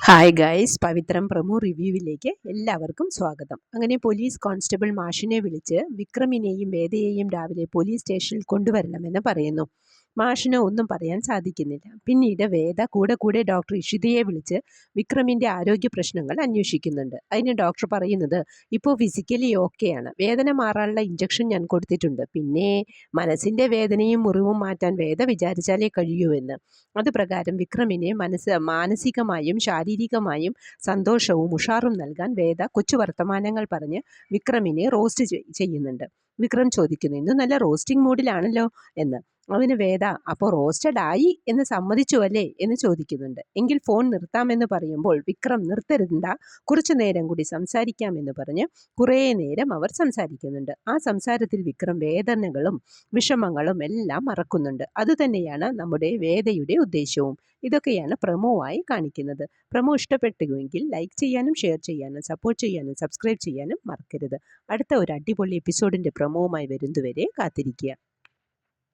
Hi guys, പവിത്രം promo റിവ്യൂവിലേക്ക് എല്ലാവർക്കും സ്വാഗതം. അങ്ങനെ പോലീസ് കോൺസ്റ്റബിൾ മാഷിനെ വിളിച്ച് വിക്രമിനെയും വേദയെയും രാവിലെ പോലീസ് സ്റ്റേഷനിൽ കൊണ്ടുവരണമെന്ന് പറയുന്നു. മാഷിന് ഒന്നും പറയാൻ സാധിക്കുന്നില്ല. പിന്നീട് വേദ കൂടെ ഡോക്ടർ ഇഷിതയെ വിളിച്ച് വിക്രമിൻ്റെ ആരോഗ്യ പ്രശ്നങ്ങൾ അന്വേഷിക്കുന്നുണ്ട്. അതിന് ഡോക്ടർ പറയുന്നത്, ഇപ്പോൾ ഫിസിക്കലി ഓക്കെയാണ്, വേദന മാറാനുള്ള ഇഞ്ചക്ഷൻ ഞാൻ കൊടുത്തിട്ടുണ്ട്, പിന്നെ മനസ്സിൻ്റെ വേദനയും മുറിവും മാറ്റാൻ വേദ വിചാരിച്ചാലേ കഴിയൂ എന്ന്. അതുപ്രകാരം വിക്രമിനെ മാനസികമായും ശാരീരികമായും സന്തോഷവും ഉഷാറും നൽകാൻ വേദ കൊച്ചു വർത്തമാനങ്ങൾ പറഞ്ഞ് വിക്രമിനെ റോസ്റ്റ് ചെയ്യുന്നുണ്ട്. വിക്രം ചോദിക്കുന്നു, ഇന്ന് നല്ല റോസ്റ്റിംഗ് മൂഡിലാണല്ലോ എന്ന്. അതിന് വേദ, അപ്പോൾ റോസ്റ്റഡ് ആയി എന്ന് സമ്മതിച്ചു അല്ലേ എന്ന് ചോദിക്കുന്നുണ്ട്. എങ്കിൽ ഫോൺ നിർത്താമെന്ന് പറയുമ്പോൾ വിക്രം നിർത്തരുണ്ട, കുറച്ചു നേരം കൂടി സംസാരിക്കാമെന്ന് പറഞ്ഞ് കുറേ നേരം അവർ സംസാരിക്കുന്നുണ്ട്. ആ സംസാരത്തിൽ വിക്രം വേദനകളും വിഷമങ്ങളും എല്ലാം മറക്കുന്നുണ്ട്. അതുതന്നെയാണ് നമ്മുടെ വേദയുടെ ഉദ്ദേശവും. ഇതൊക്കെയാണ് പ്രമോ ആയി കാണിക്കുന്നത്. പ്രമോ ഇഷ്ടപ്പെട്ടുവെങ്കിൽ ലൈക്ക് ചെയ്യാനും ഷെയർ ചെയ്യാനും സപ്പോർട്ട് ചെയ്യാനും സബ്സ്ക്രൈബ് ചെയ്യാനും മറക്കരുത്. അടുത്ത ഒരു അടിപൊളി എപ്പിസോഡിൻ്റെ പ്രമോവുമായി വരുന്നതുവരെ കാത്തിരിക്കുക.